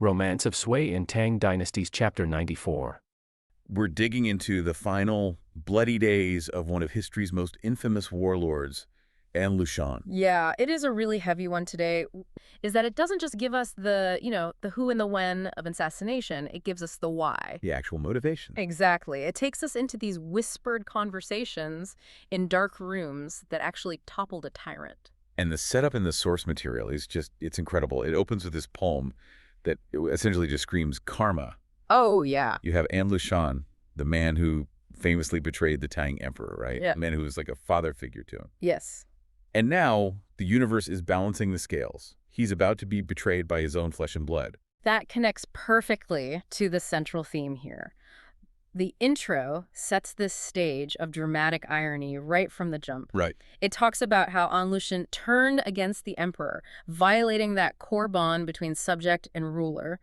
Romance of Sui and Tang Dynasties Chapter 94. We're digging into the final bloody days of one of history's most infamous warlords, Lushan. Yeah, it is a really heavy one today, is that it doesn't just give us the who and the when of assassination, it gives us the why. The actual motivation. Exactly. It takes us into these whispered conversations in dark rooms that actually toppled a tyrant. And the setup in the source material is it's incredible. It opens with this poem that essentially just screams karma. Oh, yeah. You have Lushan, the man who famously betrayed the Tang emperor, right? Yeah. A man who was like a father figure to him. Yes. And now the universe is balancing the scales. He's about to be betrayed by his own flesh and blood. That connects perfectly to the central theme here. The intro sets this stage of dramatic irony right from the jump. Right. It talks about how Lushan turned against the emperor, violating that core bond between subject and ruler.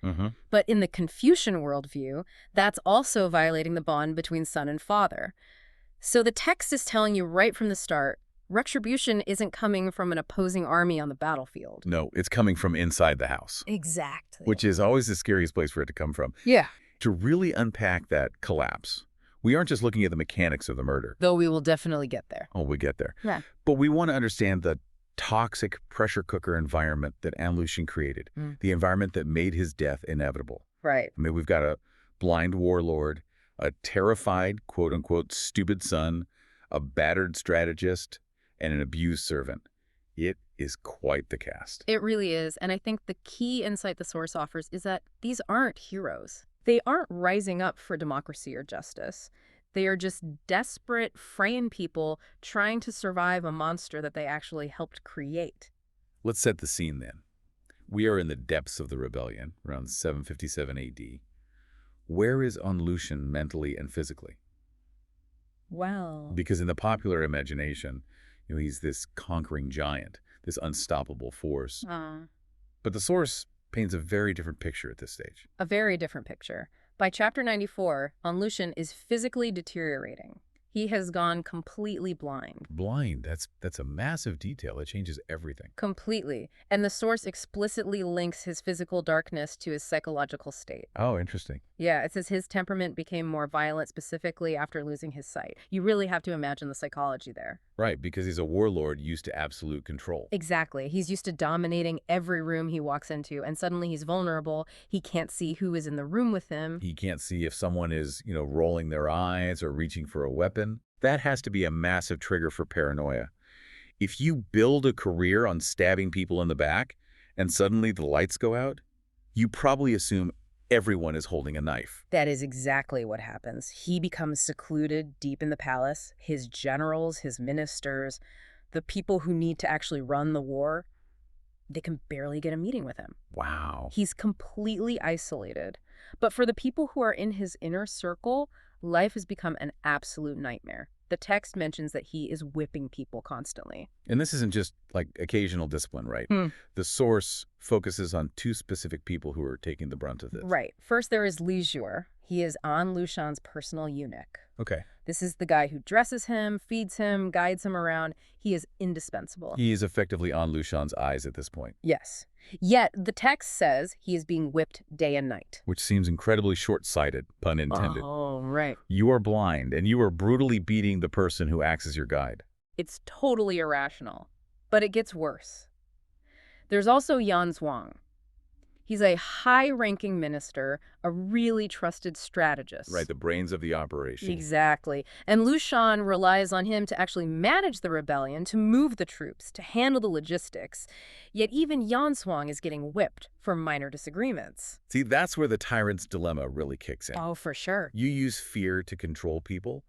But in the Confucian worldview, that's also violating the bond between son and father. So the text is telling you right from the start, retribution isn't coming from an opposing army on the battlefield. No, it's coming from inside the house. Exactly. Which is always the scariest place for it to come from. Yeah. To really unpack that collapse, we aren't just looking at the mechanics of the murder. Though we will definitely get there. Oh, we get there. Yeah. But we want to understand the toxic pressure cooker environment that Lushan created, the environment that made his death inevitable. Right. I mean, we've got a blind warlord, a terrified, quote-unquote, stupid son, a battered strategist, and an abused servant. It is quite the cast. It really is. And I think the key insight the source offers is that these aren't heroes. They aren't rising up for democracy or justice. They are just desperate, frail people trying to survive a monster that they actually helped create. Let's set the scene then. We are in the depths of the rebellion, around 757 AD. Where is Lushan mentally and physically? Well, Because in the popular imagination, he's this conquering giant, this unstoppable force. But the source paints a very different picture at this stage. a very different picture. By chapter 94, Lushan is physically deteriorating. He has gone completely blind. Blind, that's a massive detail. It changes everything. Completely. And the source explicitly links his physical darkness to his psychological state. Oh, interesting. Yeah, it says his temperament became more violent specifically after losing his sight. You really have to imagine the psychology there. Right, because he's a warlord used to absolute control. Exactly. He's used to dominating every room he walks into, and suddenly he's vulnerable. He can't see who is in the room with him. He can't see if someone is, rolling their eyes or reaching for a weapon. That has to be a massive trigger for paranoia. If you build a career on stabbing people in the back and suddenly the lights go out, you probably assume everyone is holding a knife. That is exactly what happens. He becomes secluded deep in the palace. His generals, his ministers, the people who need to actually run the war, they can barely get a meeting with him. Wow. He's completely isolated. But for the people who are in his inner circle, life has become an absolute nightmare. The text mentions that he is whipping people constantly. And this isn't just like occasional discipline, right? The source focuses on two specific people who are taking the brunt of this. Right. First, there is Lijur. He is Lushan's personal eunuch. Okay. This is the guy who dresses him, feeds him, guides him around. He is indispensable. He is effectively on Lushan's eyes at this point. Yes. Yet, the text says he is being whipped day and night. Which seems incredibly short-sighted, pun intended. Oh, right. You are blind, and you are brutally beating the person who acts as your guide. It's totally irrational. But it gets worse. There's also Yan Zhuang. He's a high-ranking minister, a really trusted strategist. Right, the brains of the operation. Exactly. And Lushan relies on him to actually manage the rebellion, to move the troops, to handle the logistics. Yet even Yan Zhuang is getting whipped for minor disagreements. See, that's where the tyrant's dilemma really kicks in. Oh, for sure. You use fear to control people,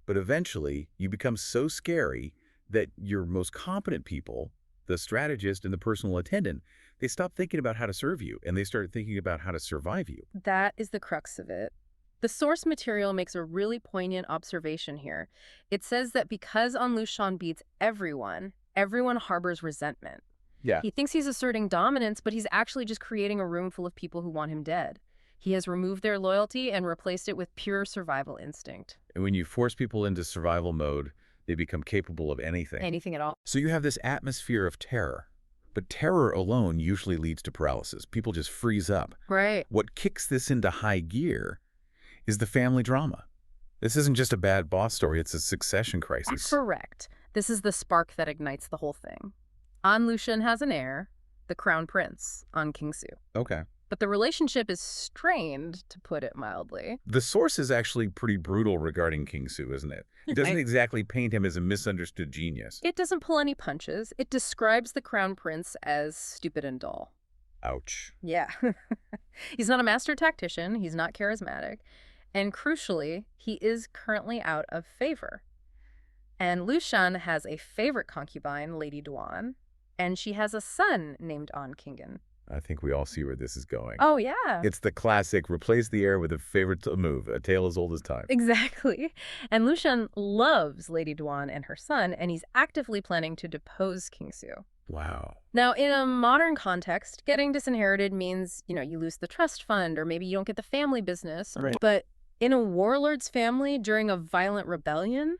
but eventually you become so scary that your most competent people, the strategist and the personal attendant, they stop thinking about how to serve you, and they start thinking about how to survive you. That is the crux of it. The source material makes a really poignant observation here. It says that because Lushan beats everyone harbors resentment. Yeah. He thinks he's asserting dominance, but he's actually just creating a room full of people who want him dead. He has removed their loyalty and replaced it with pure survival instinct. And when you force people into survival mode, they become capable of anything. Anything at all. So you have this atmosphere of terror. But terror alone usually leads to paralysis. People just freeze up. Right. What kicks this into high gear is the family drama. This isn't just a bad boss story, it's a succession crisis. Correct. This is the spark that ignites the whole thing. An Lushan has an heir, the crown prince, An Qingsu. Okay. But the relationship is strained, to put it mildly. The source is actually pretty brutal regarding Qingsu, isn't it? It doesn't exactly paint him as a misunderstood genius. It doesn't pull any punches. It describes the crown prince as stupid and dull. Ouch. Yeah. He's not a master tactician. He's not charismatic. And crucially, he is currently out of favor. And Lushan has a favorite concubine, Lady Duan, and she has a son named An Qinggan. I think we all see where this is going. Oh, yeah. It's the classic, replace the heir with a favorite move, a tale as old as time. Exactly. And Lushan loves Lady Duan and her son, and he's actively planning to depose Qingsu. Wow. Now, in a modern context, getting disinherited means, you lose the trust fund, or maybe you don't get the family business. Right. But in a warlord's family during a violent rebellion,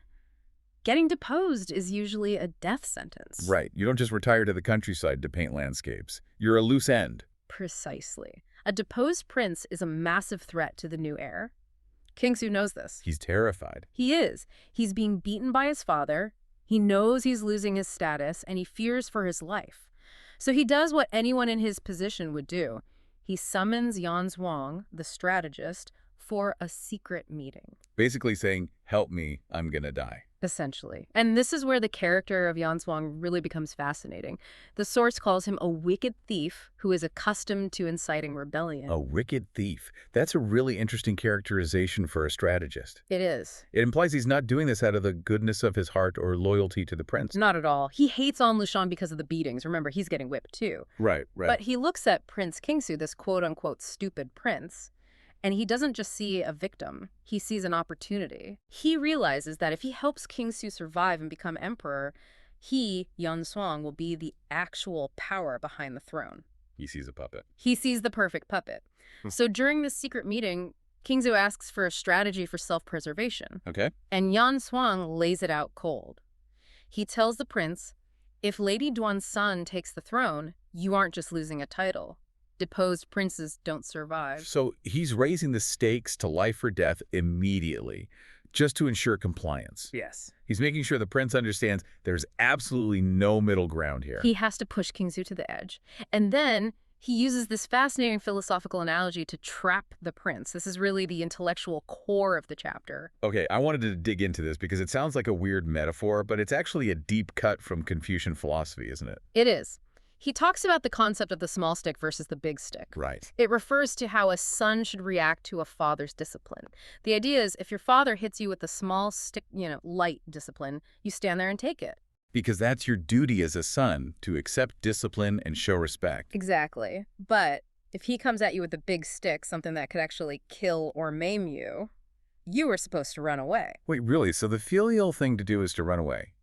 getting deposed is usually a death sentence. Right. You don't just retire to the countryside to paint landscapes. You're a loose end. Precisely. A deposed prince is a massive threat to the new heir. Qingsu knows this. He's terrified. He is. He's being beaten by his father. He knows he's losing his status, and he fears for his life. So he does what anyone in his position would do. He summons Yan Zhuang, the strategist, for a secret meeting. Basically saying, help me, I'm gonna die. Essentially. And this is where the character of Yan Zhuang really becomes fascinating. The source calls him a wicked thief who is accustomed to inciting rebellion. A wicked thief. That's a really interesting characterization for a strategist. It is. It implies he's not doing this out of the goodness of his heart or loyalty to the prince. Not at all. He hates An Lushan because of the beatings. Remember, he's getting whipped too. Right. But he looks at Prince Qingsu, this quote-unquote stupid prince, and he doesn't just see a victim, he sees an opportunity. He realizes that if he helps Qingsu survive and become emperor, he, Yan Zhuang, will be the actual power behind the throne. He sees a puppet. He sees the perfect puppet. So during this secret meeting, Qingsu asks for a strategy for self-preservation. Okay. And Yan Zhuang lays it out cold. He tells the prince, if Lady Duan's son takes the throne, you aren't just losing a title. Deposed princes don't survive. So he's raising the stakes to life or death immediately, just to ensure compliance. Yes. He's making sure the prince understands there's absolutely no middle ground here. He has to push Qingsu to the edge. And then he uses this fascinating philosophical analogy to trap the prince. This is really the intellectual core of the chapter. Okay, I wanted to dig into this because it sounds like a weird metaphor, but it's actually a deep cut from Confucian philosophy, isn't it? It is. He talks about the concept of the small stick versus the big stick. Right. It refers to how a son should react to a father's discipline. The idea is if your father hits you with a small stick, light discipline, you stand there and take it. Because that's your duty as a son, to accept discipline and show respect. Exactly. But if he comes at you with a big stick, something that could actually kill or maim you, you were supposed to run away. Wait, really? So the filial thing to do is to run away?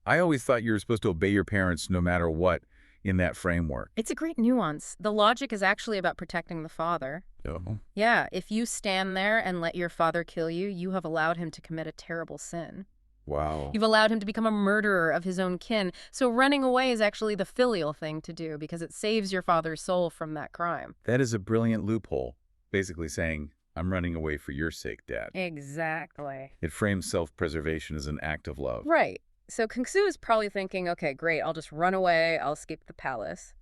I always thought you were supposed to obey your parents no matter what in that framework. It's a great nuance. The logic is actually about protecting the father. Oh. Yeah, if you stand there and let your father kill you, you have allowed him to commit a terrible sin. Wow. You've allowed him to become a murderer of his own kin. So running away is actually the filial thing to do because it saves your father's soul from that crime. That is a brilliant loophole, basically saying, I'm running away for your sake, Dad. Exactly. It frames self-preservation as an act of love. Right. So Qingsu is probably thinking, okay, great, I'll just run away, I'll escape the palace.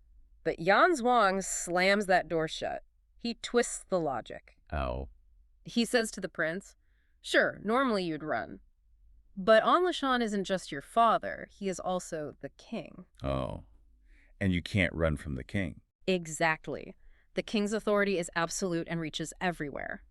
But Yan Zhuang slams that door shut. He twists the logic. Oh. He says to the prince, sure, normally you'd run. But An Lushan isn't just your father, he is also the king. Oh. And you can't run from the king. Exactly. The king's authority is absolute and reaches everywhere.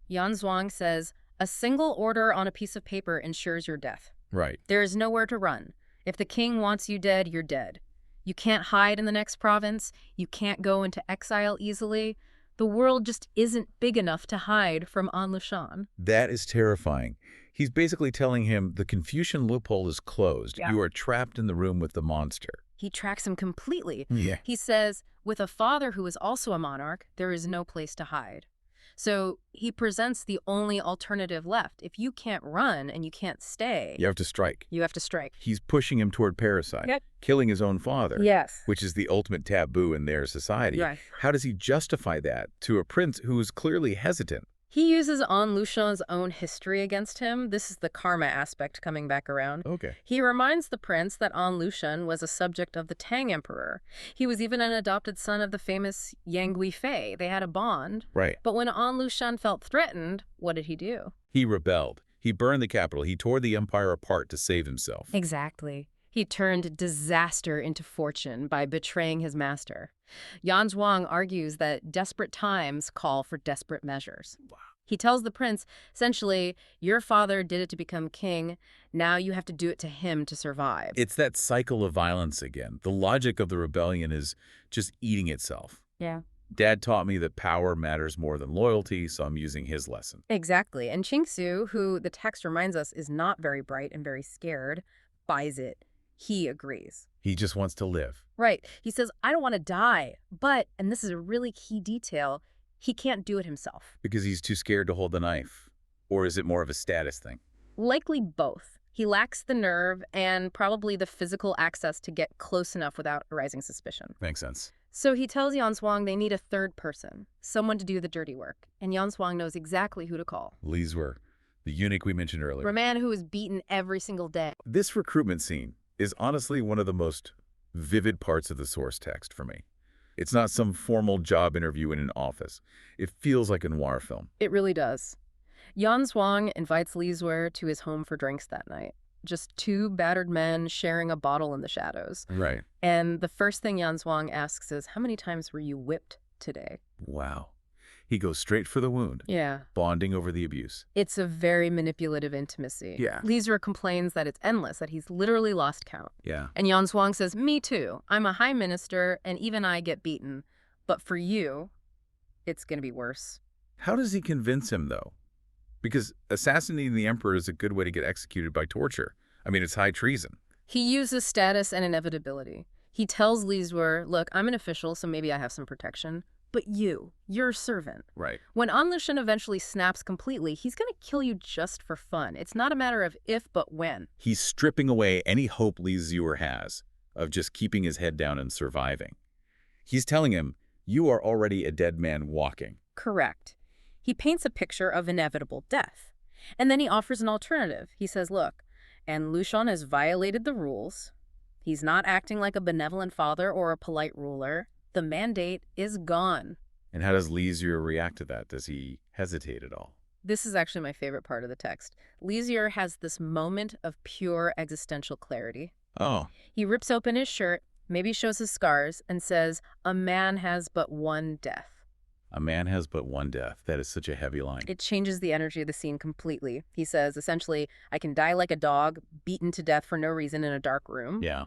Yan Zhuang says, a single order on a piece of paper ensures your death. Right. There is nowhere to run. If the king wants you dead, you're dead. You can't hide in the next province. You can't go into exile easily. The world just isn't big enough to hide from An Lushan. That is terrifying. He's basically telling him the Confucian loophole is closed. Yeah. You are trapped in the room with the monster. He tracks him completely. Yeah. He says, with a father who is also a monarch, there is no place to hide. So he presents the only alternative left. If you can't run and you can't stay, You have to strike. you have to strike. He's pushing him toward parricide, Yep. killing his own father, Yes. which is the ultimate taboo in their society. Right. How does he justify that to a prince who is clearly hesitant? He uses An Lushan's own history against him. This is the karma aspect coming back around. Okay. He reminds the prince that An Lushan was a subject of the Tang emperor. He was even an adopted son of the famous Yang Guifei. They had a bond. Right. But when An Lushan felt threatened, what did he do? He rebelled. He burned the capital. He tore the empire apart to save himself. Exactly. He turned disaster into fortune by betraying his master. Yan Zhuang argues that desperate times call for desperate measures. Wow. He tells the prince, essentially, your father did it to become king. Now you have to do it to him to survive. It's that cycle of violence again. The logic of the rebellion is just eating itself. Yeah. Dad taught me that power matters more than loyalty, so I'm using his lesson. Exactly. And Qingsu, who the text reminds us is not very bright and very scared, buys it. He agrees. He just wants to live. Right. He says, I don't want to die. But, and this is a really key detail, he can't do it himself. Because he's too scared to hold the knife. Or is it more of a status thing? Likely both. He lacks the nerve and probably the physical access to get close enough without arousing suspicion. Makes sense. So he tells Yan Zhuang they need a third person, someone to do the dirty work. And Yan Zhuang knows exactly who to call. Liswer, the eunuch we mentioned earlier. A man who is beaten every single day. This recruitment scene is honestly one of the most vivid parts of the source text for me. It's not some formal job interview in an office. It feels like a noir film. It really does. Yan Zhuang invites Liswer to his home for drinks that night. Just two battered men sharing a bottle in the shadows. Right. And the first thing Yan Zhuang asks is, how many times were you whipped today? Wow. He goes straight for the wound, Yeah. bonding over the abuse. It's a very manipulative intimacy. Yeah. Liswer complains that it's endless, that he's literally lost count. Yeah. And Yan Zhuang says, me too. I'm a high minister, and even I get beaten. But for you, it's going to be worse. How does he convince him, though? Because assassinating the emperor is a good way to get executed by torture. I mean, it's high treason. He uses status and inevitability. He tells Liswer, look, I'm an official, so maybe I have some protection. But you're a servant. Right. When An Lushan eventually snaps completely, he's going to kill you just for fun. It's not a matter of if, but when. He's stripping away any hope Liswer has of just keeping his head down and surviving. He's telling him, you are already a dead man walking. Correct. He paints a picture of inevitable death. And then he offers an alternative. He says, look, An Lushan has violated the rules. He's not acting like a benevolent father or a polite ruler. The mandate is gone. And how does Liswer react to that? Does he hesitate at all? This is actually my favorite part of the text. Liswer has this moment of pure existential clarity. Oh. He rips open his shirt, maybe shows his scars, and says, a man has but one death. A man has but one death. That is such a heavy line. It changes the energy of the scene completely. He says, essentially, I can die like a dog, beaten to death for no reason in a dark room. Yeah.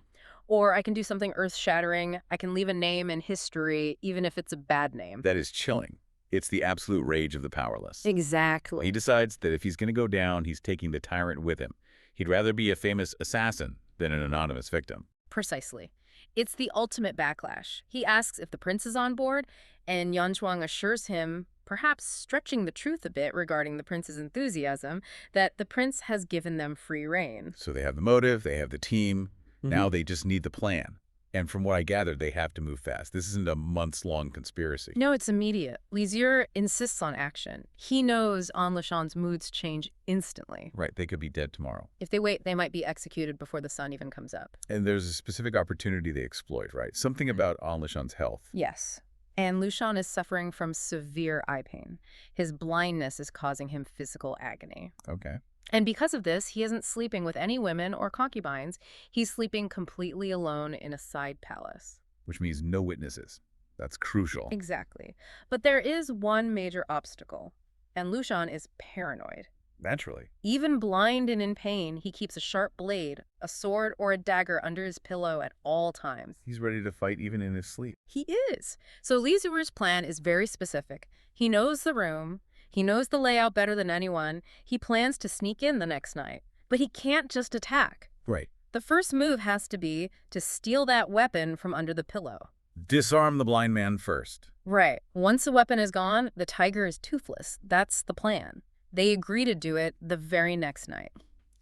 Or I can do something earth-shattering. I can leave a name in history, even if it's a bad name. That is chilling. It's the absolute rage of the powerless. Exactly. He decides that if he's going to go down, he's taking the tyrant with him. He'd rather be a famous assassin than an anonymous victim. Precisely. It's the ultimate backlash. He asks if the prince is on board, and Yan Zhuang assures him, perhaps stretching the truth a bit regarding the prince's enthusiasm, that the prince has given them free rein. So they have the motive, they have the team. Now they just need the plan. And from what I gathered, they have to move fast. This isn't a months-long conspiracy. No, it's immediate. Liswer insists on action. He knows An Lushan's moods change instantly. Right, they could be dead tomorrow. If they wait, they might be executed before the sun even comes up. And there's a specific opportunity they exploit, right? Something about An Lushan's health. Yes. And Lushan is suffering from severe eye pain. His blindness is causing him physical agony. Okay. And because of this, he isn't sleeping with any women or concubines. He's sleeping completely alone in a side palace. Which means no witnesses. That's crucial. Exactly. But there is one major obstacle, and Lushan is paranoid. Naturally. Even blind and in pain, he keeps a sharp blade, a sword, or a dagger under his pillow at all times. He's ready to fight even in his sleep. He is. So Liswer's plan is very specific. He knows the room. He knows the layout better than anyone. He plans to sneak in the next night. But he can't just attack. Right. The first move has to be to steal that weapon from under the pillow. Disarm the blind man first. Right. Once a weapon is gone, the tiger is toothless. That's the plan. They agree to do it the very next night.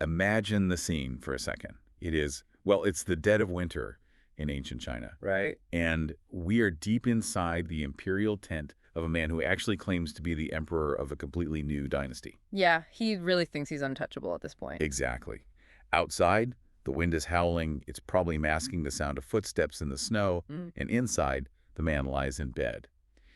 Imagine the scene for a second. It's the dead of winter in ancient China. Right. And we are deep inside the imperial tent of a man who actually claims to be the emperor of a completely new dynasty. Yeah, he really thinks he's untouchable at this point. Exactly. Outside, the wind is howling. It's probably masking the sound of footsteps in the snow. And inside, the man lies in bed.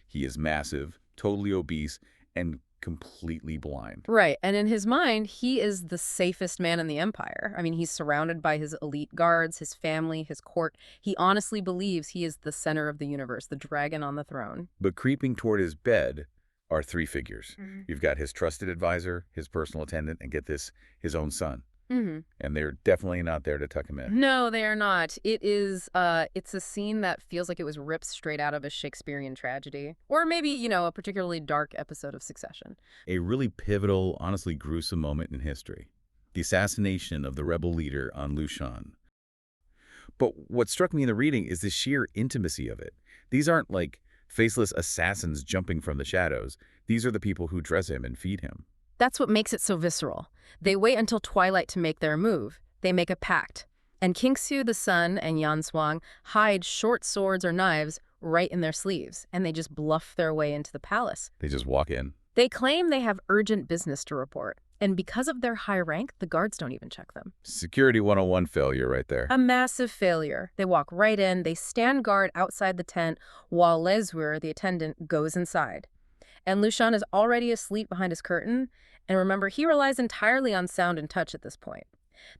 He is massive, totally obese, and completely blind. Right, and in his mind, he is the safest man in the empire. I mean, he's surrounded by his elite guards, his family, his court. He honestly believes he is the center of the universe, the dragon on the throne. But creeping toward his bed are three figures. You've got his trusted advisor, his personal attendant, and get this, his own son. And they're definitely not there to tuck him in. No, they are not. It's a scene that feels like it was ripped straight out of a Shakespearean tragedy. Or maybe, a particularly dark episode of Succession. A really pivotal, honestly gruesome moment in history. The assassination of the rebel leader on Lushan. But what struck me in the reading is the sheer intimacy of it. These aren't like faceless assassins jumping from the shadows. These are the people who dress him and feed him. That's what makes it so visceral. They wait until twilight to make their move. They make a pact. And Kingsu the son and Yan Suang hide short swords or knives right in their sleeves, and they just bluff their way into the palace. They just walk in. They claim they have urgent business to report, and because of their high rank, the guards don't even check them. Security 101 failure right there. A massive failure. They walk right in, they stand guard outside the tent, while Lezuer, the attendant, goes inside. And Lushan is already asleep behind his curtain, and remember, he relies entirely on sound and touch at this point.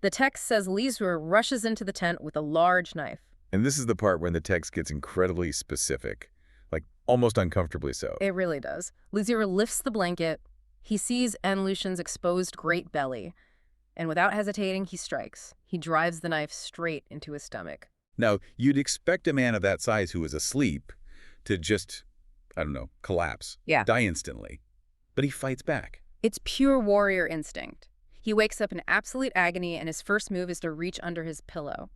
The text says Lezuer rushes into the tent with a large knife. And this is the part when the text gets incredibly specific, like almost uncomfortably so. It really does. Lezuer lifts the blanket. He sees Lushan's exposed great belly, and without hesitating, he strikes. He drives the knife straight into his stomach. Now, you'd expect a man of that size who is asleep to just, collapse, die instantly. But he fights back. It's pure warrior instinct. He wakes up in absolute agony, and his first move is to reach under his pillow.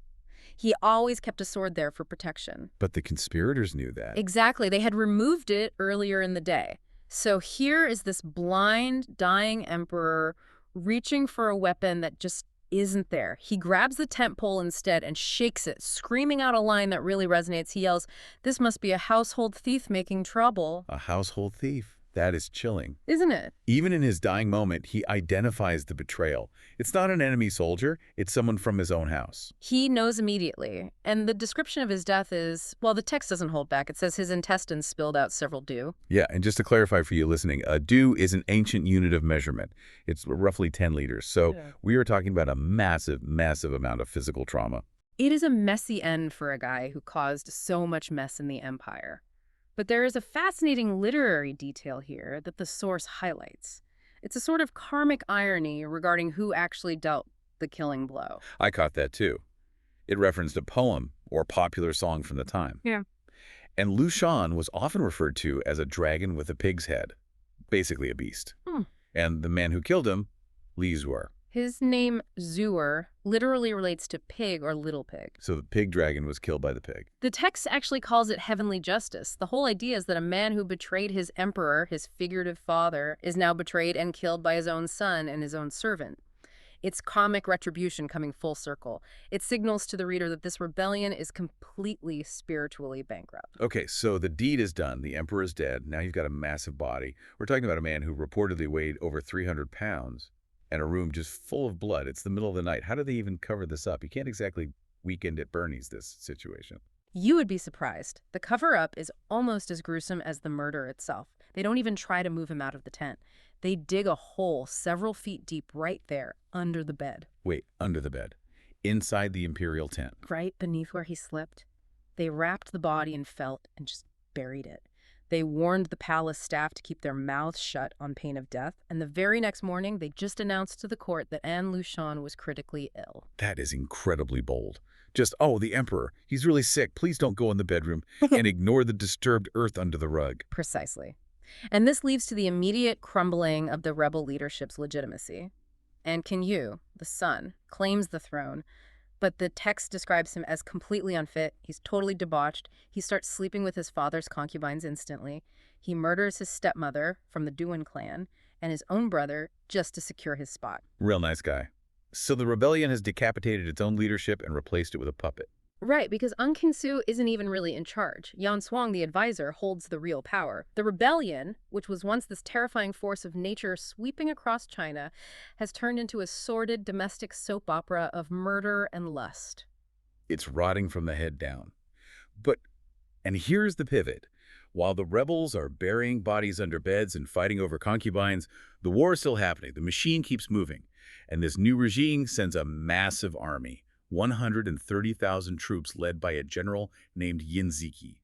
He always kept a sword there for protection. But the conspirators knew that. Exactly. They had removed it earlier in the day. So here is this blind, dying emperor reaching for a weapon that just isn't there. He grabs the tent pole instead and shakes it, screaming out a line that really resonates. He yells, "This must be a household thief making trouble." A household thief. That is chilling. Isn't it? Even in his dying moment, he identifies the betrayal. It's not an enemy soldier, it's someone from his own house. He knows immediately. And the description of his death is, well, the text doesn't hold back. It says his intestines spilled out several dew. Yeah, and just to clarify for you listening, a dew is an ancient unit of measurement. It's roughly 10 liters. So we are talking about a massive, massive amount of physical trauma. It is a messy end for a guy who caused so much mess in the empire. But there is a fascinating literary detail here that the source highlights. It's a sort of karmic irony regarding who actually dealt the killing blow. I caught that too. It referenced a poem or popular song from the time. Yeah. And Lushan was often referred to as a dragon with a pig's head, basically a beast. And the man who killed him, Lezuer. His name, Zuer, literally relates to pig or little pig. So the pig dragon was killed by the pig. The text actually calls it heavenly justice. The whole idea is that a man who betrayed his emperor, his figurative father, is now betrayed and killed by his own son and his own servant. It's comic retribution coming full circle. It signals to the reader that this rebellion is completely spiritually bankrupt. Okay, so the deed is done. The emperor is dead. Now you've got a massive body. We're talking about a man who reportedly weighed over 300 pounds. And a room just full of blood. It's the middle of the night. How do they even cover this up? You can't exactly Weekend at Bernie's this situation. You would be surprised. The cover-up is almost as gruesome as the murder itself. They don't even try to move him out of the tent. They dig a hole several feet deep right there, under the bed. Wait, under the bed. Inside the imperial tent. Right beneath where he slept. They wrapped the body in felt and just buried it. They warned the palace staff to keep their mouths shut on pain of death, and the very next morning, they just announced to the court that Lushan was critically ill. That is incredibly bold. Just, the emperor, he's really sick, please don't go in the bedroom, and ignore the disturbed earth under the rug. Precisely. And this leads to the immediate crumbling of the rebel leadership's legitimacy. And King Yu, the son, claims the throne, But the text describes him as completely unfit. He's totally debauched. He starts sleeping with his father's concubines instantly. He murders his stepmother from the Duan clan and his own brother just to secure his spot. Real nice guy. So the rebellion has decapitated its own leadership and replaced it with a puppet. Right, because Ung King-su isn't even really in charge. Yan Suang, the advisor, holds the real power. The rebellion, which was once this terrifying force of nature sweeping across China, has turned into a sordid domestic soap opera of murder and lust. It's rotting from the head down. And here's the pivot. While the rebels are burying bodies under beds and fighting over concubines, the war is still happening. The machine keeps moving. And this new regime sends a massive army. 130,000 troops led by a general named Yin Ziki,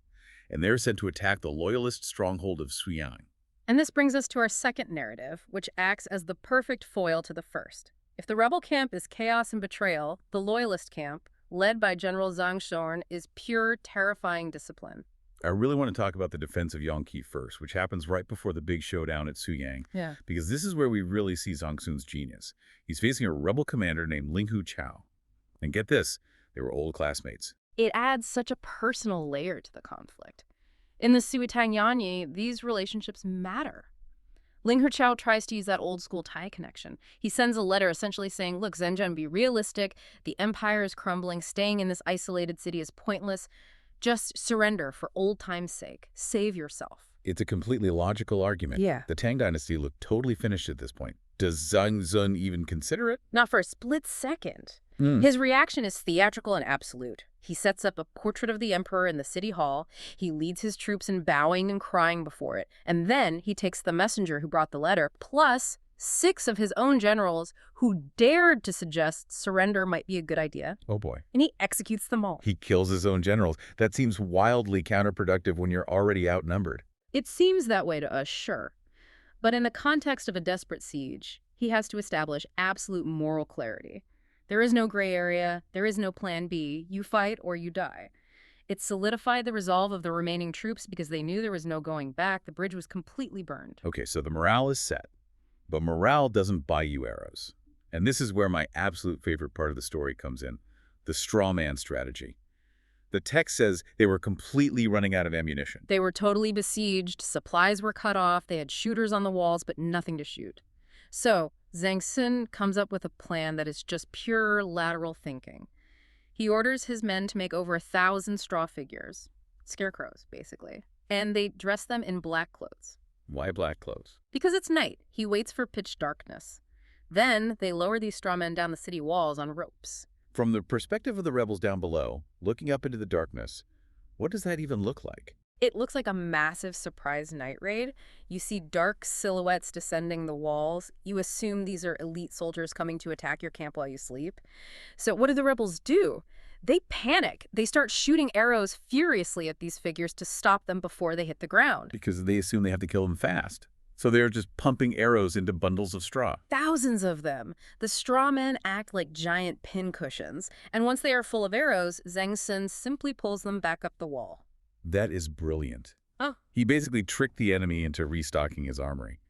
and they're sent to attack the loyalist stronghold of Suyang. And this brings us to our second narrative, which acts as the perfect foil to the first. If the rebel camp is chaos and betrayal, the loyalist camp, led by General Zhang Shorn, is pure, terrifying discipline. I really want to talk about the defense of Yongqi first, which happens right before the big showdown at Suyang, because this is where we really see Zhang Sun's genius. He's facing a rebel commander named Linghu Chao. And get this, they were old classmates. It adds such a personal layer to the conflict. In the Suitang Yanyi, these relationships matter. Ling Herchao tries to use that old-school Thai connection. He sends a letter essentially saying, look, Zhenjiang, be realistic. The empire is crumbling. Staying in this isolated city is pointless. Just surrender for old time's sake. Save yourself. It's a completely logical argument. Yeah. The Tang dynasty looked totally finished at this point. Does Zhang Sun even consider it? Not for a split second. His reaction is theatrical and absolute. He sets up a portrait of the emperor in the city hall. He leads his troops in bowing and crying before it. And then he takes the messenger who brought the letter, plus 6 of his own generals who dared to suggest surrender might be a good idea. Oh boy. And he executes them all. He kills his own generals. That seems wildly counterproductive when you're already outnumbered. It seems that way to us, sure. But in the context of a desperate siege, he has to establish absolute moral clarity. There is no gray area. There is no plan B. You fight or you die. It solidified the resolve of the remaining troops because they knew there was no going back. The bridge was completely burned. Okay, so the morale is set. But morale doesn't buy you arrows. And this is where my absolute favorite part of the story comes in, the straw man strategy. The text says they were completely running out of ammunition. They were totally besieged. Supplies were cut off. They had shooters on the walls, but nothing to shoot. So Zhang Sun comes up with a plan that is just pure lateral thinking. He orders his men to make over 1,000 straw figures, scarecrows, basically, and they dress them in black clothes. Why black clothes? Because it's night. He waits for pitch darkness. Then they lower these straw men down the city walls on ropes. From the perspective of the rebels down below, looking up into the darkness, what does that even look like? It looks like a massive surprise night raid. You see dark silhouettes descending the walls. You assume these are elite soldiers coming to attack your camp while you sleep. So what do the rebels do? They panic. They start shooting arrows furiously at these figures to stop them before they hit the ground. Because they assume they have to kill them fast. So they're just pumping arrows into bundles of straw. Thousands of them. The straw men act like giant pincushions. And once they are full of arrows, Zhang Sun simply pulls them back up the wall. That is brilliant. Oh. He basically tricked the enemy into restocking his armory.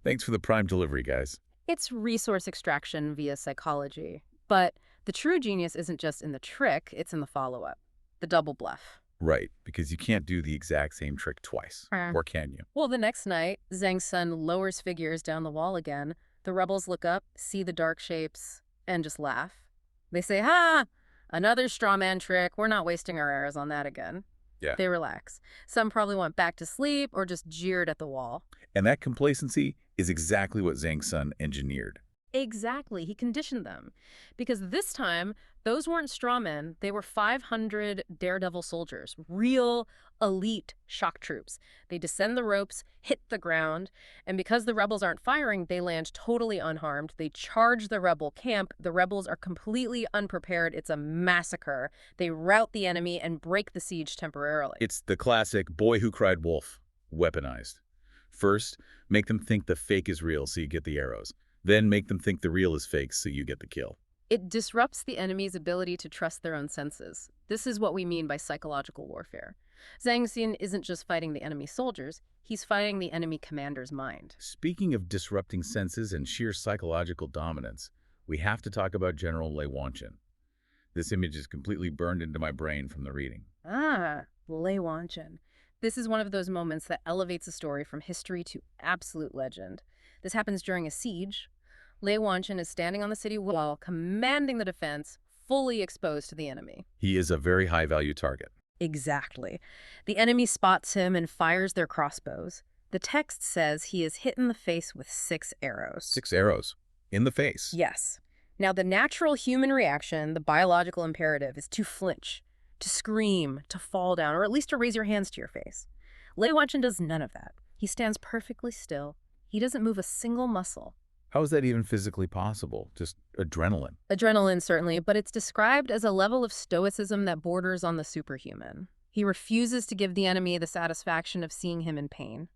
Thanks for the prime delivery, guys. It's resource extraction via psychology. But the true genius isn't just in the trick, it's in the follow-up. The double bluff. Right, because you can't do the exact same trick twice. Or can you? Well, the next night, Zhang Sun lowers figures down the wall again. The rebels look up, see the dark shapes, and just laugh. They say, ha! Another straw man trick. We're not wasting our arrows on that again. Yeah. They relax. Some probably went back to sleep or just jeered at the wall. And that complacency is exactly what Zhang Sun engineered. Exactly. He conditioned them. Because this time, those weren't straw men. They were 500 daredevil soldiers, real elite shock troops. They descend the ropes, hit the ground, and because the rebels aren't firing, they land totally unharmed. They charge the rebel camp. The rebels are completely unprepared. It's a massacre. They rout the enemy and break the siege temporarily. It's the classic boy who cried wolf, weaponized. First, make them think the fake is real so you get the arrows. Then make them think the real is fake so you get the kill. It disrupts the enemy's ability to trust their own senses. This is what we mean by psychological warfare. Zhang Sun isn't just fighting the enemy soldiers, he's fighting the enemy commander's mind. Speaking of disrupting senses and sheer psychological dominance, we have to talk about General Lei Wanchen. This image is completely burned into my brain from the reading. Ah, Lei Wanchen. This is one of those moments that elevates a story from history to absolute legend. This happens during a siege. Lei Wanchen is standing on the city wall, commanding the defense, fully exposed to the enemy. He is a very high-value target. Exactly. The enemy spots him and fires their crossbows. The text says he is hit in the face with 6 arrows. 6 arrows. In the face. Yes. Now, the natural human reaction, the biological imperative, is to flinch, to scream, to fall down, or at least to raise your hands to your face. Lei Wanchen does none of that. He stands perfectly still. He doesn't move a single muscle. How is that even physically possible? Just adrenaline. Adrenaline, certainly, but it's described as a level of stoicism that borders on the superhuman. He refuses to give the enemy the satisfaction of seeing him in pain.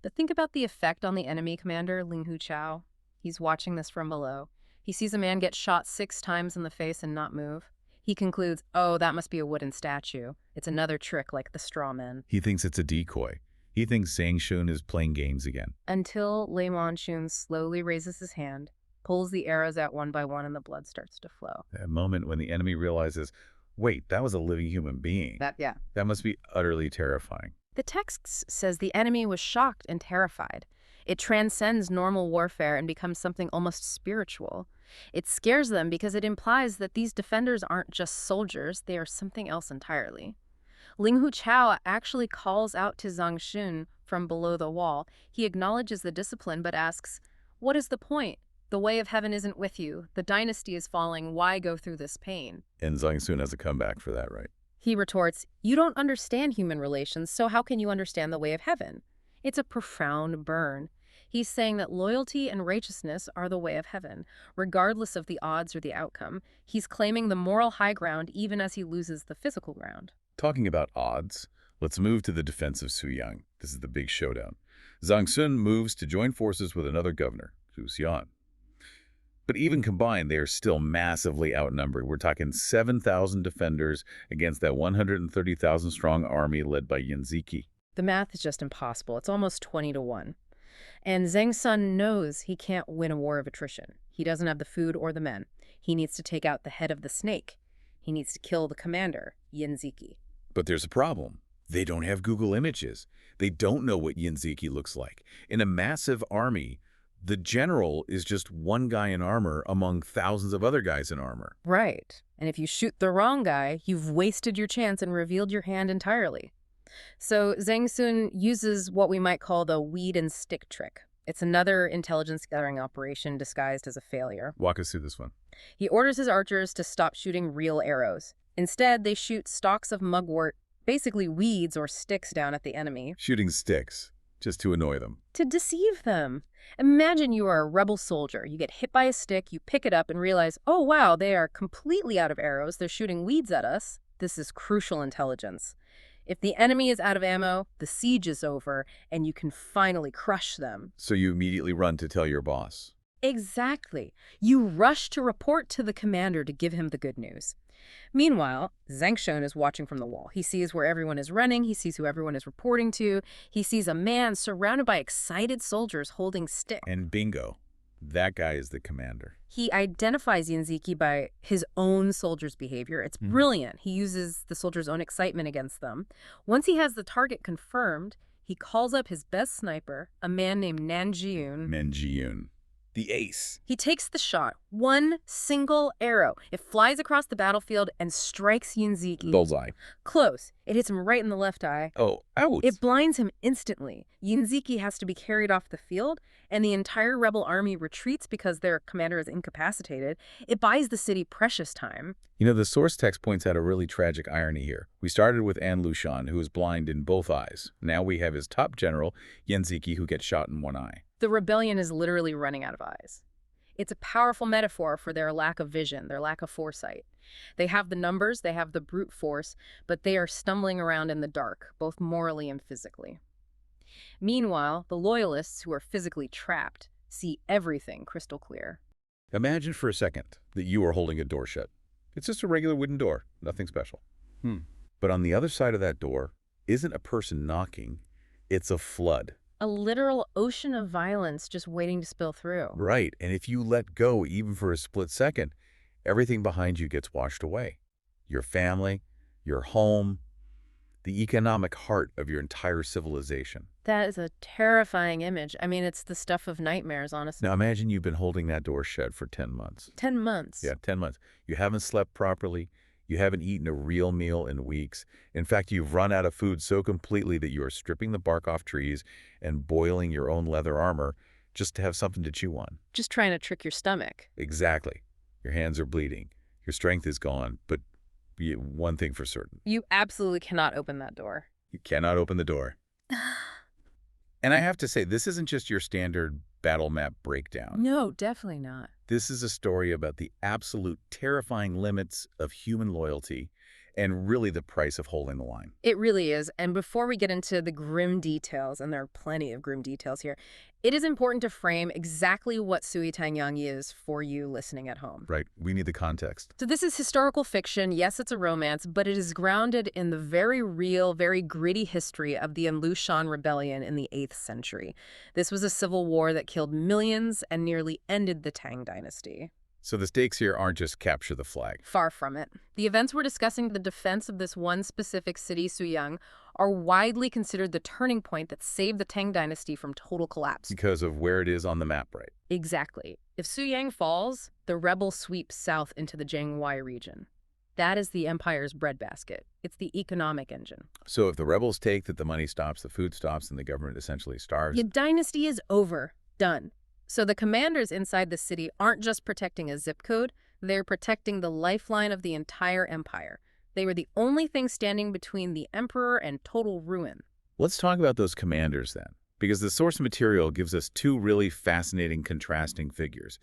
But think about the effect on the enemy commander, Ling Hu Chao. He's watching this from below. He sees a man get shot 6 times in the face and not move. He concludes, oh, that must be a wooden statue. It's another trick like the straw men. He thinks it's a decoy. He thinks Zhang Xun is playing games again. Until Lei Wanchen slowly raises his hand, pulls the arrows out one by one, and the blood starts to flow. That moment when the enemy realizes, wait, that was a living human being. That must be utterly terrifying. The text says the enemy was shocked and terrified. It transcends normal warfare and becomes something almost spiritual. It scares them because it implies that these defenders aren't just soldiers, they are something else entirely. Ling Hu Chao actually calls out to Zhang Xun from below the wall. He acknowledges the discipline but asks, what is the point? The way of heaven isn't with you. The dynasty is falling. Why go through this pain? And Zhang Xun has a comeback for that, right? He retorts, you don't understand human relations, so how can you understand the way of heaven? It's a profound burn. He's saying that loyalty and righteousness are the way of heaven, regardless of the odds or the outcome. He's claiming the moral high ground even as he loses the physical ground. Talking about odds, let's move to the defense of Suyang. This is the big showdown. Zhang Xun moves to join forces with another governor, Zhu Xian. But even combined, they are still massively outnumbered. We're talking 7,000 defenders against that 130,000-strong army led by Yanziki. The math is just impossible. It's almost 20-1. And Zhang Sun knows he can't win a war of attrition. He doesn't have the food or the men. He needs to take out the head of the snake. He needs to kill the commander, Yanziki. But there's a problem. They don't have Google Images. They don't know what Yanziki looks like. In a massive army, the general is just one guy in armor among thousands of other guys in armor. Right. And if you shoot the wrong guy, you've wasted your chance and revealed your hand entirely. So Zhang Xun uses what we might call the weed and stick trick. It's another intelligence gathering operation disguised as a failure. Walk us through this one. He orders his archers to stop shooting real arrows. Instead, they shoot stalks of mugwort, basically weeds or sticks, down at the enemy. Shooting sticks, just to annoy them. To deceive them. Imagine you are a rebel soldier. You get hit by a stick, you pick it up and realize, oh wow, they are completely out of arrows. They're shooting weeds at us. This is crucial intelligence. If the enemy is out of ammo, the siege is over, and you can finally crush them. So you immediately run to tell your boss. Exactly. You rush to report to the commander to give him the good news. Meanwhile, Zhang Xun is watching from the wall. He sees where everyone is running. He sees who everyone is reporting to. He sees a man surrounded by excited soldiers holding sticks. And bingo, that guy is the commander. He identifies Yanziki by his own soldiers' behavior. It's brilliant. He uses the soldiers' own excitement against them. Once he has the target confirmed, he calls up his best sniper, a man named Nanjiyun. The ace. He takes the shot. One single arrow. It flies across the battlefield and strikes Yanziki. Bullseye. Close. It hits him right in the left eye. Oh, ouch. It blinds him instantly. Yanziki has to be carried off the field, and the entire rebel army retreats because their commander is incapacitated. It buys the city precious time. You know, the source text points out a really tragic irony here. We started with Lushan, who is blind in both eyes. Now we have his top general, Yanziki, who gets shot in one eye. The rebellion is literally running out of eyes. It's a powerful metaphor for their lack of vision, their lack of foresight. They have the numbers, they have the brute force, but they are stumbling around in the dark, both morally and physically. Meanwhile, the loyalists, who are physically trapped, see everything crystal clear. Imagine for a second that you are holding a door shut. It's just a regular wooden door, nothing special. But on the other side of that door isn't a person knocking, it's a flood. A literal ocean of violence just waiting to spill through. Right, and if you let go even for a split second, everything behind you gets washed away. your family, your home, the economic heart of your entire civilization. That is a terrifying image. I mean, it's the stuff of nightmares, honestly. Now imagine you've been holding that door shut for 10 months. 10 months. Yeah, 10 months. You haven't slept properly. You haven't eaten a real meal in weeks. In fact, you've run out of food so completely that you are stripping the bark off trees and boiling your own leather armor just to have something to chew on. Just trying to trick your stomach. Exactly. Your hands are bleeding. Your strength is gone. But one thing for certain. You absolutely cannot open that door. You cannot open the door. And I have to say, this isn't just your standard battle map breakdown. No, definitely not. This is a story about the absolute terrifying limits of human loyalty and really the price of holding the line. It really is. And before we get into the grim details, and there are plenty of grim details here, it is important to frame exactly what Sui Tangyang is for you listening at home. Right. We need the context. So this is historical fiction. Yes, it's a romance, but it is grounded in the very real, very gritty history of the Lushan rebellion in the 8th century. This was a civil war that killed millions and nearly ended the Tang dynasty. So the stakes here aren't just capture the flag. Far from it. The events we're discussing, the defense of this one specific city, Suyang, are widely considered the turning point that saved the Tang dynasty from total collapse. Because of where it is on the map, right? Exactly. If Suyang falls, the rebels sweep south into the Jianghuai region. That is the empire's breadbasket. It's the economic engine. So if the rebels take that, the money stops, the food stops, and the government essentially starves. Your dynasty is over. Done. So the commanders inside the city aren't just protecting a zip code, they're protecting the lifeline of the entire empire. They were the only thing standing between the emperor and total ruin. Let's talk about those commanders then, because the source material gives us two really fascinating contrasting figures.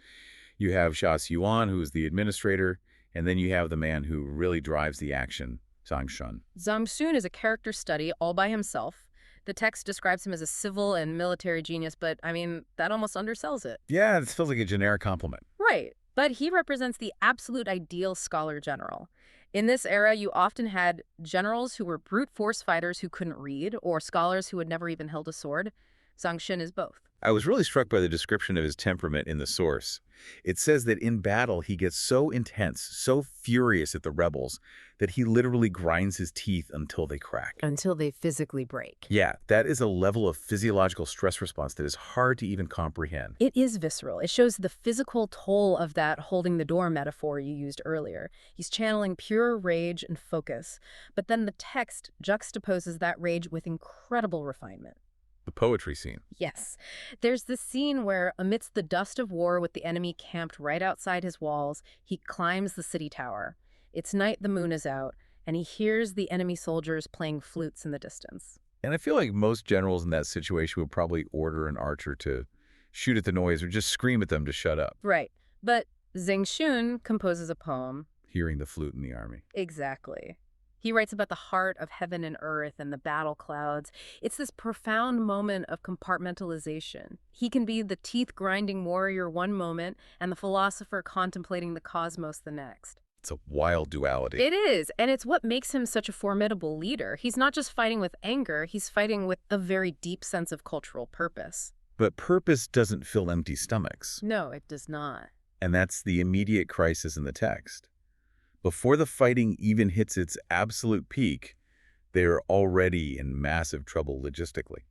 You have Xia Yuan, who is the administrator, and then you have the man who really drives the action, Zhang Shun. Zhang Shun is a character study all by himself. The text describes him as a civil and military genius, but, I mean, that almost undersells it. Yeah, it feels like a generic compliment. Right. But he represents the absolute ideal scholar general. In this era, you often had generals who were brute force fighters who couldn't read, or scholars who had never even held a sword. Zhang Shun is both. I was really struck by the description of his temperament in the source. It says that in battle, he gets so intense, so furious at the rebels, that he literally grinds his teeth until they crack. Until they physically break. Yeah, that is a level of physiological stress response that is hard to even comprehend. It is visceral. It shows the physical toll of that holding the door metaphor you used earlier. He's channeling pure rage and focus. But then the text juxtaposes that rage with incredible refinement. The poetry scene. Yes. There's this scene where, amidst the dust of war with the enemy camped right outside his walls, he climbs the city tower. It's night, the moon is out, and he hears the enemy soldiers playing flutes in the distance. And I feel like most generals in that situation would probably order an archer to shoot at the noise or just scream at them to shut up. Right. But Zhang Shun composes a poem. Hearing the flute in the army. Exactly. He writes about the heart of heaven and earth and the battle clouds. It's this profound moment of compartmentalization. He can be the teeth-grinding warrior one moment and the philosopher contemplating the cosmos the next. It's a wild duality. It is, and it's what makes him such a formidable leader. He's not just fighting with anger, he's fighting with a very deep sense of cultural purpose. But purpose doesn't fill empty stomachs. No, it does not. And that's the immediate crisis in the text. Before the fighting even hits its absolute peak, they are already in massive trouble logistically.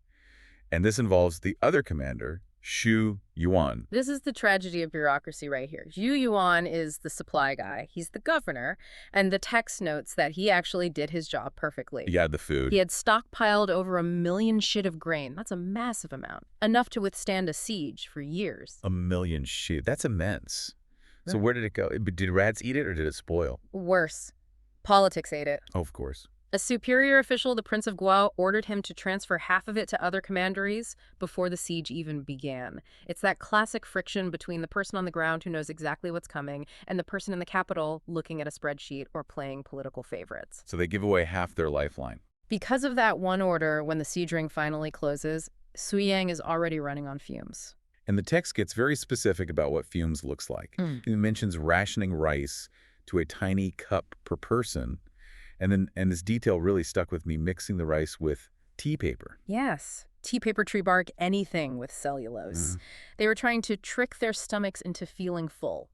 And this involves the other commander, Xu Yuan. This is the tragedy of bureaucracy right here. Xu Yuan is the supply guy. He's the governor, and the text notes that he actually did his job perfectly. He had the food. He had stockpiled over 1 million shit of grain. That's a massive amount. Enough to withstand a siege for years. 1 million shit. That's immense. So where did it go? Did rats eat it or did it spoil? Worse. Politics ate it. Oh, of course. A superior official, the Prince of Guo, ordered him to transfer half of it to other commanderies before the siege even began. It's that classic friction between the person on the ground who knows exactly what's coming and the person in the capital looking at a spreadsheet or playing political favorites. So they give away half their lifeline. Because of that one order, when the siege ring finally closes, Suyang is already running on fumes. And the text gets very specific about what fumes looks like. It mentions rationing rice to a tiny cup per person. And this detail really stuck with me, mixing the rice with tea paper. Yes. Tea paper, tree bark, anything with cellulose. They were trying to trick their stomachs into feeling full.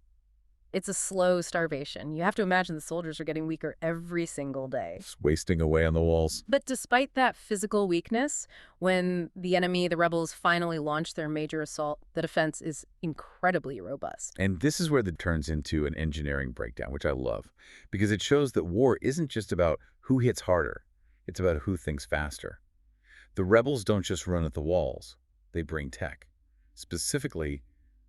It's a slow starvation. You have to imagine the soldiers are getting weaker every single day. It's wasting away on the walls. But despite that physical weakness, when the enemy, the rebels, finally launch their major assault, the defense is incredibly robust. And this is where it turns into an engineering breakdown, which I love, because it shows that war isn't just about who hits harder. It's about who thinks faster. The rebels don't just run at the walls. They bring tech, specifically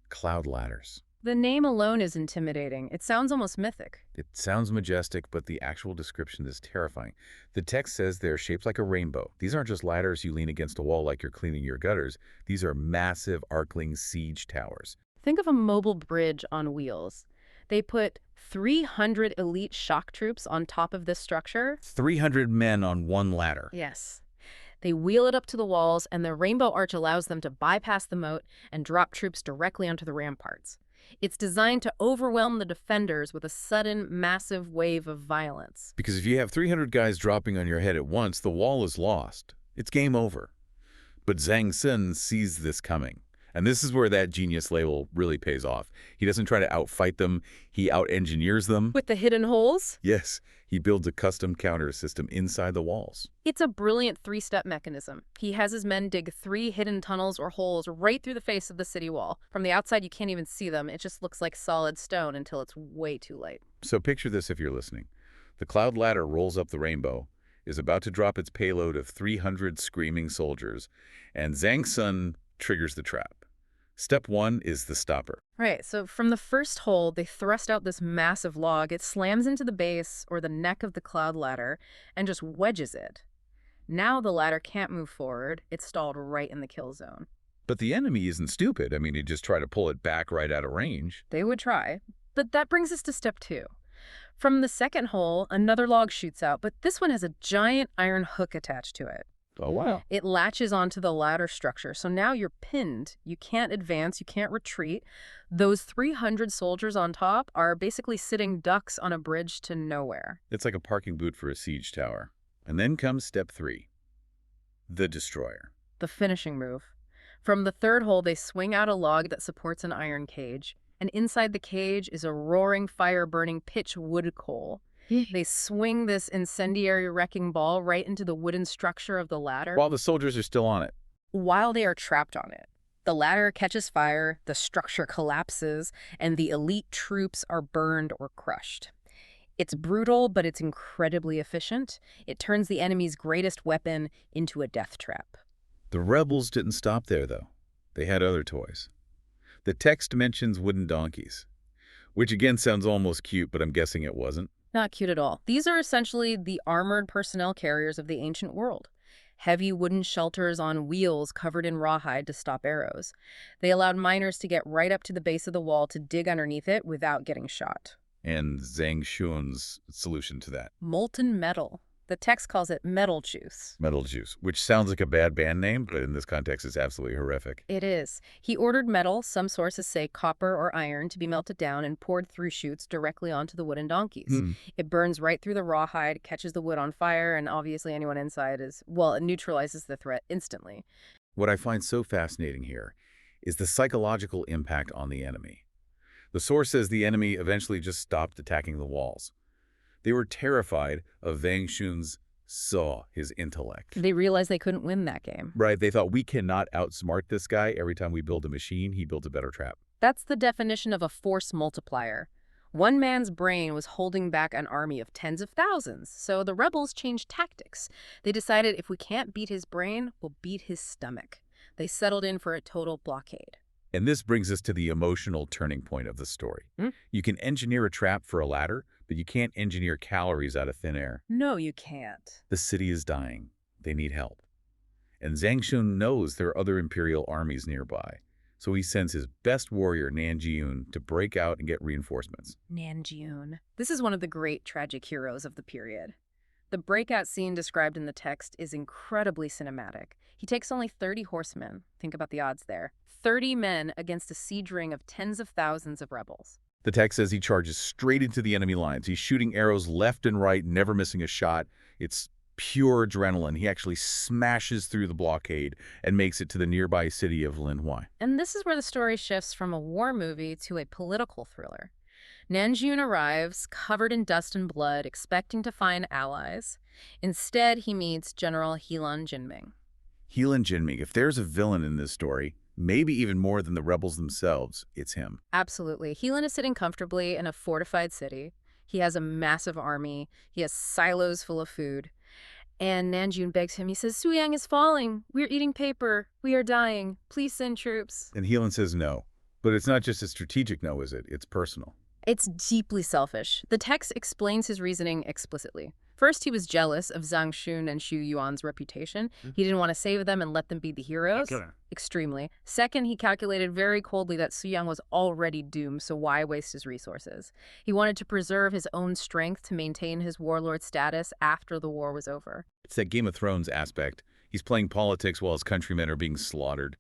cloud ladders. The name alone is intimidating. It sounds almost mythic. It sounds majestic, but the actual description is terrifying. The text says they're shaped like a rainbow. These aren't just ladders you lean against a wall like you're cleaning your gutters. These are massive, arcing siege towers. Think of a mobile bridge on wheels. They put 300 elite shock troops on top of this structure. 300 men on one ladder. Yes. They wheel it up to the walls, and the rainbow arch allows them to bypass the moat and drop troops directly onto the ramparts. It's designed to overwhelm the defenders with a sudden, massive wave of violence. Because if you have 300 guys dropping on your head at once, the wall is lost. It's game over. But Zhang Sun sees this coming. And this is where that genius label really pays off. He doesn't try to outfight them. He out-engineers them. With the hidden holes? Yes, he builds a custom counter system inside the walls. It's a brilliant three-step mechanism. He has his men dig 3 hidden tunnels or holes right through the face of the city wall. From the outside, you can't even see them. It just looks like solid stone until it's way too late. So picture this if you're listening. The cloud ladder rolls up the rainbow, is about to drop its payload of 300 screaming soldiers, and Zhang Sun triggers the trap. Step 1 is the stopper. Right, so from the first hole, they thrust out this massive log. It slams into the base or the neck of the cloud ladder and just wedges it. Now the ladder can't move forward. It's stalled right in the kill zone. But the enemy isn't stupid. I mean, he'd just try to pull it back right out of range. They would try. But that brings us to step 2. From the second hole, another log shoots out, but this one has a giant iron hook attached to it. Oh, wow. It latches onto the ladder structure, so now you're pinned. You can't advance, you can't retreat. Those 300 soldiers on top are basically sitting ducks on a bridge to nowhere. It's like a parking boot for a siege tower. And then comes step 3, the destroyer. The finishing move. From the third hole, they swing out a log that supports an iron cage, and inside the cage is a roaring, fire-burning pitch wood coal. They swing this incendiary wrecking ball right into the wooden structure of the ladder While the soldiers are still on it. while they are trapped on it. The ladder catches fire, the structure collapses, and the elite troops are burned or crushed. It's brutal, but it's incredibly efficient. It turns the enemy's greatest weapon into a death trap. The rebels didn't stop there, though. They had other toys. The text mentions wooden donkeys, which again sounds almost cute, but I'm guessing it wasn't. Not cute at all. These are essentially the armored personnel carriers of the ancient world. Heavy wooden shelters on wheels covered in rawhide to stop arrows. They allowed miners to get right up to the base of the wall to dig underneath it without getting shot. And Zhang Shun's solution to that. Molten metal. The text calls it metal juice. Metal Juice, which sounds like a bad band name, but in this context is absolutely horrific. It is. He ordered metal, some sources say copper or iron, to be melted down and poured through chutes directly onto the wooden donkeys. It burns right through the rawhide, catches the wood on fire, and obviously anyone inside it neutralizes the threat instantly. What I find so fascinating here is the psychological impact on the enemy. The source says the enemy eventually just stopped attacking the walls. They were terrified of Wang Shun's his intellect. They realized they couldn't win that game. Right, they thought we cannot outsmart this guy. Every time we build a machine, he builds a better trap. That's the definition of a force multiplier. One man's brain was holding back an army of tens of thousands, so the rebels changed tactics. They decided if we can't beat his brain, we'll beat his stomach. They settled in for a total blockade. And this brings us to the emotional turning point of the story. You can engineer a trap for a ladder, but you can't engineer calories out of thin air. No, you can't. The city is dying. They need help. And Zhang Shun knows there are other imperial armies nearby, so he sends his best warrior, Nanjiun, to break out and get reinforcements. Nanjiun. This is one of the great tragic heroes of the period. The breakout scene described in the text is incredibly cinematic. He takes only 30 horsemen. Think about the odds there. 30 men against a siege ring of tens of thousands of rebels. The text says he charges straight into the enemy lines. He's shooting arrows left and right, never missing a shot. It's pure adrenaline. He actually smashes through the blockade and makes it to the nearby city of Linhuai. And this is where the story shifts from a war movie to a political thriller. Nanjun arrives, covered in dust and blood, expecting to find allies. Instead, he meets General Helan Jinming. Helan Jinming, if there's a villain in this story, maybe even more than the rebels themselves, it's him. Absolutely. Helan is sitting comfortably in a fortified city. He has a massive army. He has silos full of food. And Nanjun begs him. He says, Suyang is falling. We're eating paper. We are dying. Please send troops. And Helan says no. But it's not just a strategic no, is it? It's personal. It's deeply selfish. The text explains his reasoning explicitly. First, he was jealous of Zhang Xun and Xu Yuan's reputation. He didn't want to save them and let them be the heroes. Extremely. Second, he calculated very coldly that Su Yang was already doomed, so why waste his resources? He wanted to preserve his own strength to maintain his warlord status after the war was over. It's that Game of Thrones aspect. He's playing politics while his countrymen are being slaughtered.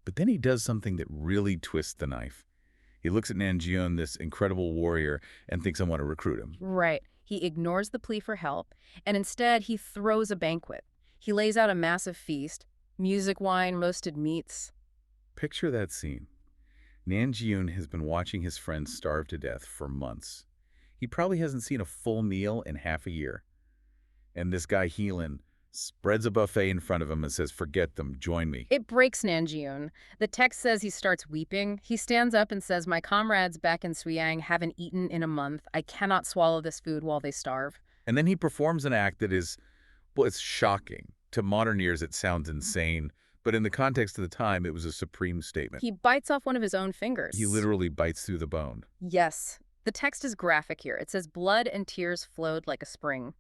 But then he does something that really twists the knife. He looks at Nanjun, this incredible warrior, and thinks I want to recruit him. Right. He ignores the plea for help, and instead he throws a banquet. He lays out a massive feast, music, wine, roasted meats. Picture that scene. Nanjun has been watching his friends starve to death for months. He probably hasn't seen a full meal in half a year. And this guy Helan spreads a buffet in front of him and says, forget them, join me. It breaks Nanjun. The text says he starts weeping. He stands up and says, my comrades back in Suyang haven't eaten in a month. I cannot swallow this food while they starve. And then he performs an act that is, well, it's shocking. To modern ears, it sounds insane. But in the context of the time, it was a supreme statement. He bites off one of his own fingers. He literally bites through the bone. Yes. The text is graphic here. It says blood and tears flowed like a spring.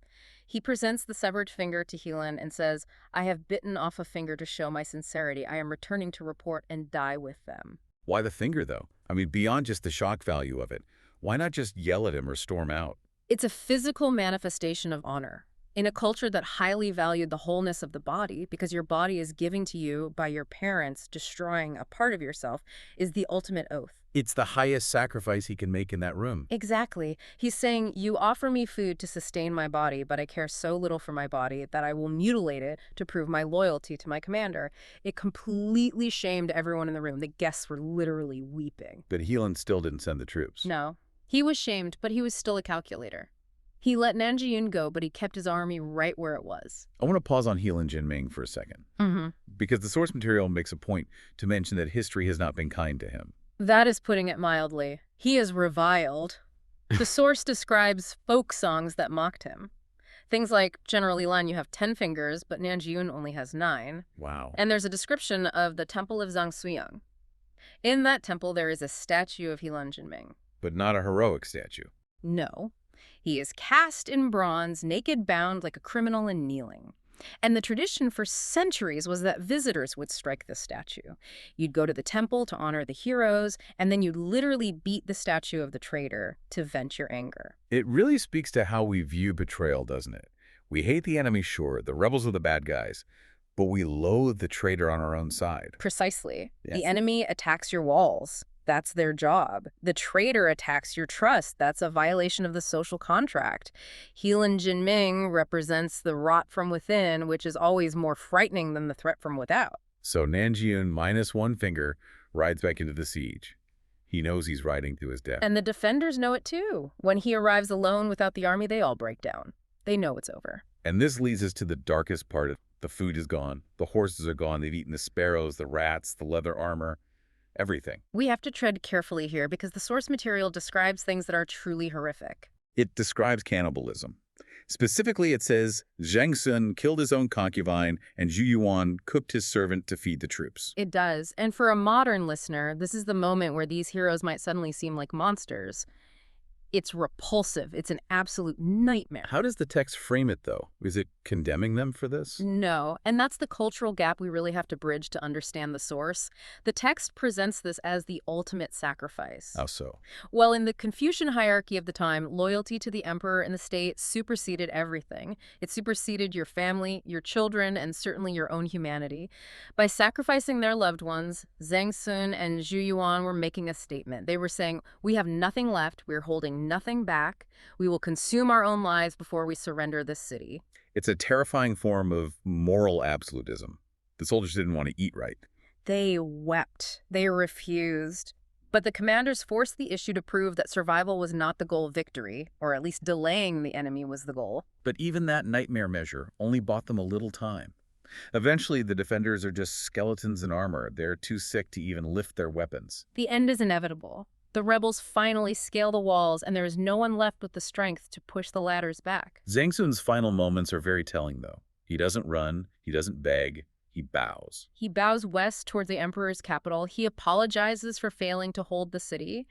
He presents the severed finger to Helan and says, I have bitten off a finger to show my sincerity. I am returning to report and die with them. Why the finger, though? I mean, beyond just the shock value of it, why not just yell at him or storm out? It's a physical manifestation of honor. In a culture that highly valued the wholeness of the body, because your body is given to you by your parents, destroying a part of yourself, is the ultimate oath. It's the highest sacrifice he can make in that room. Exactly. He's saying, you offer me food to sustain my body, but I care so little for my body that I will mutilate it to prove my loyalty to my commander. It completely shamed everyone in the room. The guests were literally weeping. But Helan still didn't send the troops. No. He was shamed, but he was still a calculator. He let Nanjun go, but he kept his army right where it was. I want to pause on Helan Jinming for a second. Because the source material makes a point to mention that history has not been kind to him. That is putting it mildly. He is reviled. The source describes folk songs that mocked him. Things like, General Ilan, you have 10 fingers, but Nanjun only has 9. Wow. And there's a description of the temple of Zhang Suyang. In that temple, there is a statue of Helan Jinming. But not a heroic statue. No. He is cast in bronze, naked, bound like a criminal and kneeling. And the tradition for centuries was that visitors would strike the statue. You'd go to the temple to honor the heroes, and then you'd literally beat the statue of the traitor to vent your anger. It really speaks to how we view betrayal, doesn't it? We hate the enemy, sure, the rebels are the bad guys, but we loathe the traitor on our own side. Precisely. Yes. The enemy attacks your walls. That's their job. The traitor attacks your trust. That's a violation of the social contract. Helan Jinming represents the rot from within, which is always more frightening than the threat from without. So Nanjun, minus one finger, rides back into the siege. He knows he's riding to his death. And the defenders know it too. When he arrives alone without the army, they all break down. They know it's over. And this leads us to the darkest part of it. The food is gone. The horses are gone. They've eaten the sparrows, the rats, the leather armor. Everything. We have to tread carefully here because the source material describes things that are truly horrific. It describes cannibalism. Specifically, it says, Zhang Sun killed his own concubine and Zhu Yuan cooked his servant to feed the troops. It does. And for a modern listener, this is the moment where these heroes might suddenly seem like monsters. It's repulsive. It's an absolute nightmare. How does the text frame it, though? Is it condemning them for this? No, and that's the cultural gap we really have to bridge to understand the source. The text presents this as the ultimate sacrifice. How so? Well, in the Confucian hierarchy of the time, loyalty to the emperor and the state superseded everything. It superseded your family, your children, and certainly your own humanity. By sacrificing their loved ones, Zhang Sun and Zhu Yuan were making a statement. They were saying, we have nothing left, we're holding nothing back. We will consume our own lives before we surrender this city. It's a terrifying form of moral absolutism. The soldiers didn't want to eat right. They wept. They refused. But the commanders forced the issue to prove that survival was not the goal of victory, or at least delaying the enemy was the goal. But even that nightmare measure only bought them a little time. Eventually, the defenders are just skeletons in armor. They're too sick to even lift their weapons. The end is inevitable. The rebels finally scale the walls, and there is no one left with the strength to push the ladders back. Zhang Sun's final moments are very telling, though. He doesn't run, he doesn't beg, he bows. He bows west towards the emperor's capital. He apologizes for failing to hold the city,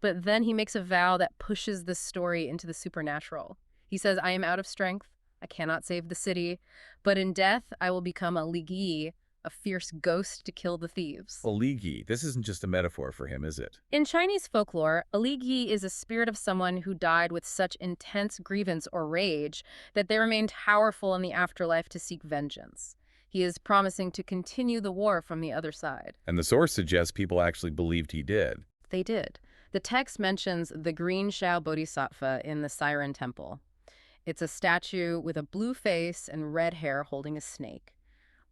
but then he makes a vow that pushes this story into the supernatural. He says, "I am out of strength. I cannot save the city, but in death I will become a Ligi, a fierce ghost to kill the thieves." A Ligi, this isn't just a metaphor for him, is it? In Chinese folklore, a Ligi is a spirit of someone who died with such intense grievance or rage that they remained powerful in the afterlife to seek vengeance. He is promising to continue the war from the other side. And the source suggests people actually believed he did. They did. The text mentions the green Shao Bodhisattva in the Siren Temple. It's a statue with a blue face and red hair holding a snake.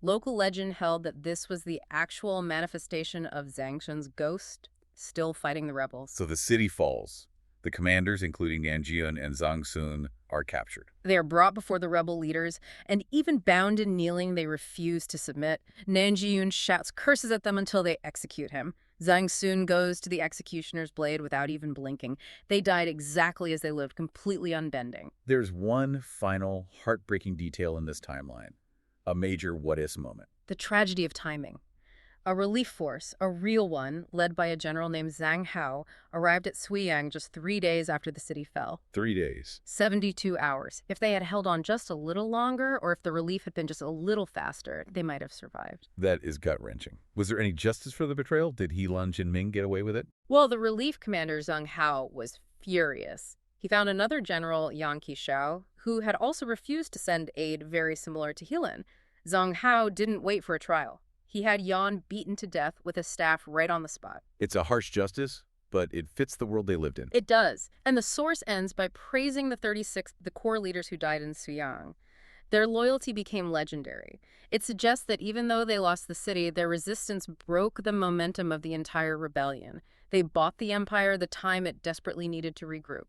Local legend held that this was the actual manifestation of Zhang Shun's ghost, still fighting the rebels. So the city falls. The commanders, including Nanjian and Zhang Sun, are captured. They are brought before the rebel leaders, and even bound and kneeling, they refuse to submit. Nanjian shouts curses at them until they execute him. Zhang Sun goes to the executioner's blade without even blinking. They died exactly as they lived, completely unbending. There's one final heartbreaking detail in this timeline. A major what-if moment. The tragedy of timing. A relief force, a real one, led by a general named Zhang Hao, arrived at Suiyang just 3 days after the city fell. 3 days. 72 hours. If they had held on just a little longer, or if the relief had been just a little faster, they might have survived. That is gut-wrenching. Was there any justice for the betrayal? Did Helan Jinming get away with it? Well, the relief commander Zhang Hao was furious. He found another general, Yang Qishao, who had also refused to send aid very similar to Helan. Zhang Hao didn't wait for a trial. He had Yan beaten to death with a staff right on the spot. It's a harsh justice, but it fits the world they lived in. It does. And the source ends by praising the 36th, the core leaders who died in Suiyang. Their loyalty became legendary. It suggests that even though they lost the city, their resistance broke the momentum of the entire rebellion. They bought the empire the time it desperately needed to regroup.